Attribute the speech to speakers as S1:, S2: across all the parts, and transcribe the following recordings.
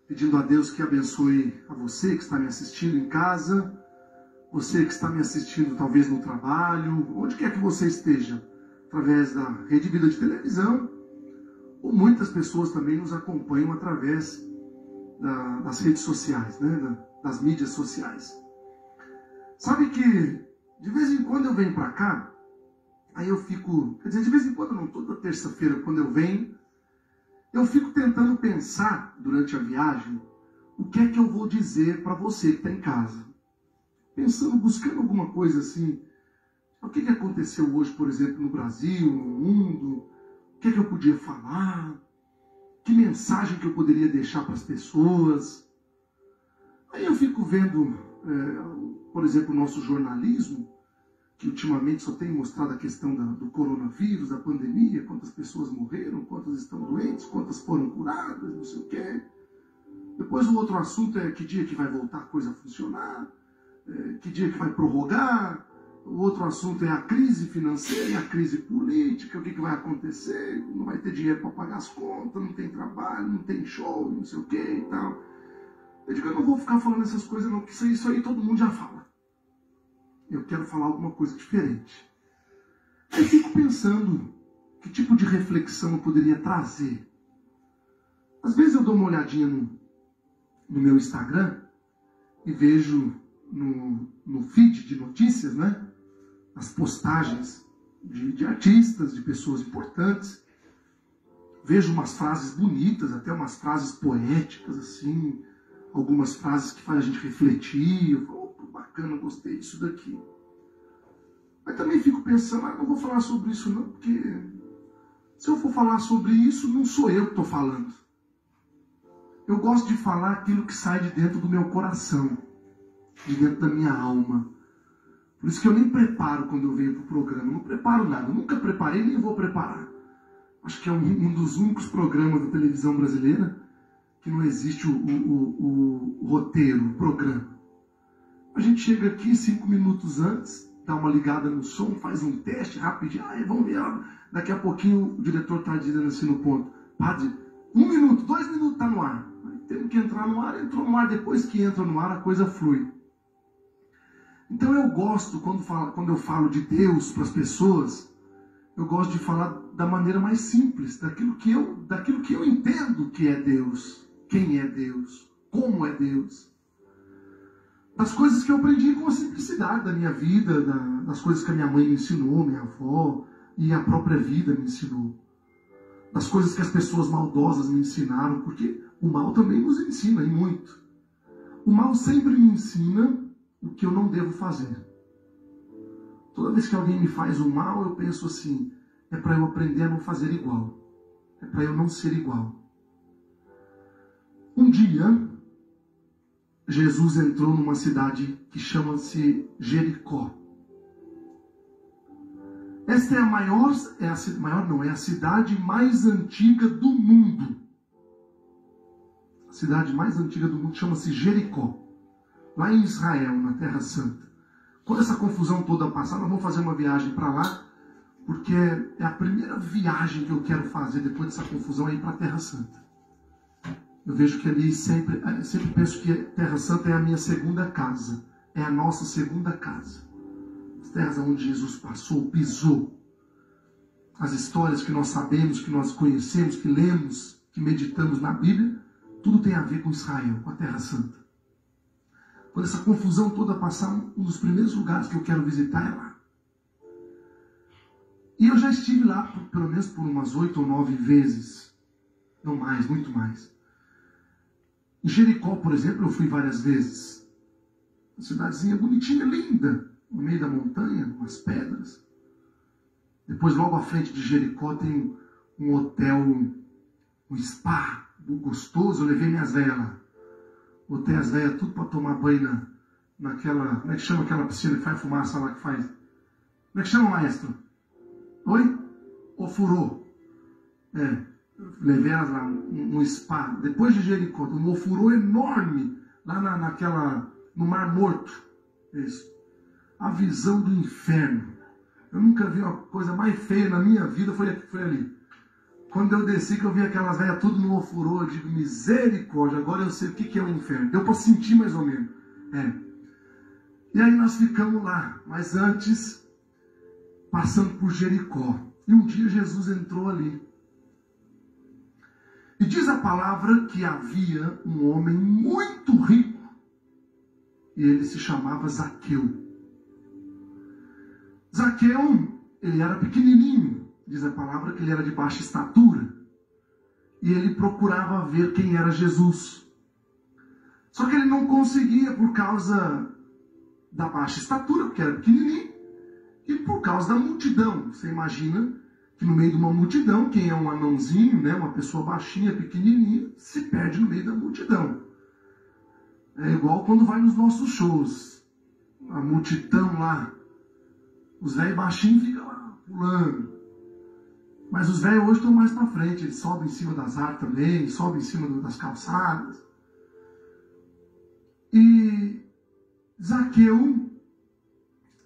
S1: pedindo a Deus que abençoe a você que está me assistindo em casa, você que está me assistindo talvez no trabalho, onde quer que você esteja, através da Rede Vida de televisão, ou muitas pessoas também nos acompanham através das redes sociais, né? Das mídias sociais. Sabe que de vez em quando eu venho para cá, aí eu fico, quer dizer, de vez em quando não, toda terça-feira quando eu venho, eu fico tentando pensar durante a viagem o que é que eu vou dizer para você que está em casa. Pensando, buscando alguma coisa assim, o que aconteceu hoje, por exemplo, no Brasil, no mundo, o que eu podia falar, que mensagem que eu poderia deixar para as pessoas. Aí eu fico vendo, por exemplo, o nosso jornalismo, que ultimamente só tem mostrado a questão do coronavírus, da pandemia, quantas pessoas morreram, quantas estão doentes, quantas foram curadas, não sei o quê. Depois o outro assunto é que dia que vai voltar a coisa a funcionar, que dia que vai prorrogar. O outro assunto é a crise financeira, a crise política, o que vai acontecer, não vai ter dinheiro para pagar as contas, não tem trabalho, não tem show, não sei o quê e tal. Eu digo, eu não vou ficar falando essas coisas não, porque isso aí todo mundo já fala. Eu quero falar alguma coisa diferente. Aí fico pensando que tipo de reflexão eu poderia trazer. Às vezes eu dou uma olhadinha no meu Instagram e vejo no feed de notícias, né? As postagens de artistas, de pessoas importantes. Vejo umas frases bonitas, até umas frases poéticas, assim, algumas frases que fazem a gente refletir. Eu falo, bacana, gostei disso daqui. Mas também fico pensando, não vou falar sobre isso não, porque se eu for falar sobre isso, não sou eu que estou falando. Eu gosto de falar aquilo que sai de dentro do meu coração, de dentro da minha alma. Por isso que eu nem preparo quando eu venho para o programa. Eu não preparo nada. Eu nunca preparei nem vou preparar. Acho que é um dos únicos programas da televisão brasileira que não existe o roteiro, o programa. A gente chega aqui 5 minutos antes, dá uma ligada no som, faz um teste rapidinho. Vamos ver. Daqui a pouquinho o diretor está dizendo assim no ponto. Padre, 1 minuto, 2 minutos está no ar. Aí temos que entrar no ar, entrou no ar. Depois que entra no ar, a coisa flui. Então eu gosto, quando eu falo de Deus para as pessoas, eu gosto de falar da maneira mais simples, daquilo que eu entendo que é Deus, quem é Deus, como é Deus. Das coisas que eu aprendi com a simplicidade da minha vida, das coisas que a minha mãe me ensinou, minha avó, e a própria vida me ensinou. Das coisas que as pessoas maldosas me ensinaram, porque o mal também nos ensina, e muito. O mal sempre me ensina o que eu não devo fazer. Toda vez que alguém me faz o mal, eu penso assim, é para eu aprender a não fazer igual. É para eu não ser igual. Um dia, Jesus entrou numa cidade que chama-se Jericó. Esta é a cidade mais antiga do mundo. A cidade mais antiga do mundo chama-se Jericó. Lá em Israel, na Terra Santa. Quando essa confusão toda passar, nós vamos fazer uma viagem para lá, porque é a primeira viagem que eu quero fazer depois dessa confusão aí para a Terra Santa. Eu vejo que ali sempre penso que a Terra Santa é a minha segunda casa, é a nossa segunda casa. As terras onde Jesus passou, pisou. As histórias que nós sabemos, que nós conhecemos, que lemos, que meditamos na Bíblia, tudo tem a ver com Israel, com a Terra Santa. Quando essa confusão toda passar, um dos primeiros lugares que eu quero visitar é lá. E eu já estive lá, pelo menos por umas 8 ou 9 vezes. Não mais, muito mais. Em Jericó, por exemplo, eu fui várias vezes. Uma cidadezinha bonitinha, linda, no meio da montanha, umas pedras. Depois, logo à frente de Jericó, tem um hotel, um spa gostoso. Eu levei minhas velhas lá. Botei as velhas tudo para tomar banho naquela... Como é que chama aquela piscina que faz fumaça lá que faz? Como é que chama, maestro? Oi? Ofurô. Levei elas lá no spa. Depois de Jericó, um ofurô enorme lá no Mar Morto. Isso. A visão do inferno. Eu nunca vi uma coisa mais feia na minha vida, foi ali. Quando eu desci, que eu vi aquelas velhas tudo no ofurô, eu digo, misericórdia, agora eu sei o que é o inferno. Deu para sentir mais ou menos. E aí nós ficamos lá, mas antes, passando por Jericó. E um dia Jesus entrou ali. E diz a palavra que havia um homem muito rico. E ele se chamava Zaqueu. Zaqueu, ele era pequenininho. Diz a palavra que ele era de baixa estatura. E ele procurava ver quem era Jesus. Só que ele não conseguia por causa da baixa estatura, porque era pequenininho. E por causa da multidão. Você imagina que no meio de uma multidão, quem é um anãozinho, né, uma pessoa baixinha, pequenininha, se perde no meio da multidão. É igual quando vai nos nossos shows. A multidão lá. Os velhos baixinhos ficam lá, pulando. Mas os velhos hoje estão mais para frente. Eles sobem em cima das árvores também, sobem em cima das calçadas. E Zaqueu,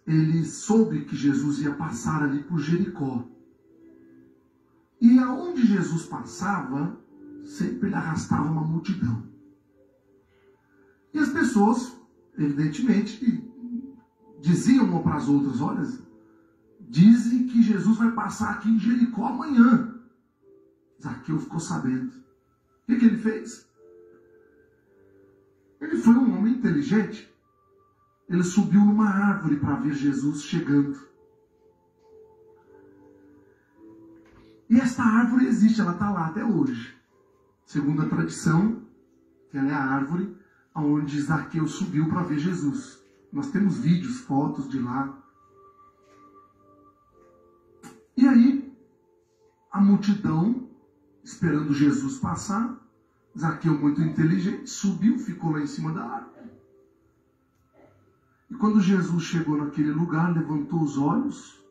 S1: ele soube que Jesus ia passar ali por Jericó. E aonde Jesus passava, sempre ele arrastava uma multidão. E as pessoas, evidentemente, diziam uma para as outras, olha, dizem que Jesus vai passar aqui em Jericó amanhã. Zaqueu ficou sabendo. O que ele fez? Ele foi um homem inteligente. Ele subiu numa árvore para ver Jesus chegando. E esta árvore existe, ela está lá até hoje. Segundo a tradição, ela é a árvore onde Zaqueu subiu para ver Jesus. Nós temos vídeos, fotos de lá. E aí, a multidão, esperando Jesus passar, Zaqueu, muito inteligente, subiu, ficou lá em cima da árvore. E quando Jesus chegou naquele lugar, levantou os olhos,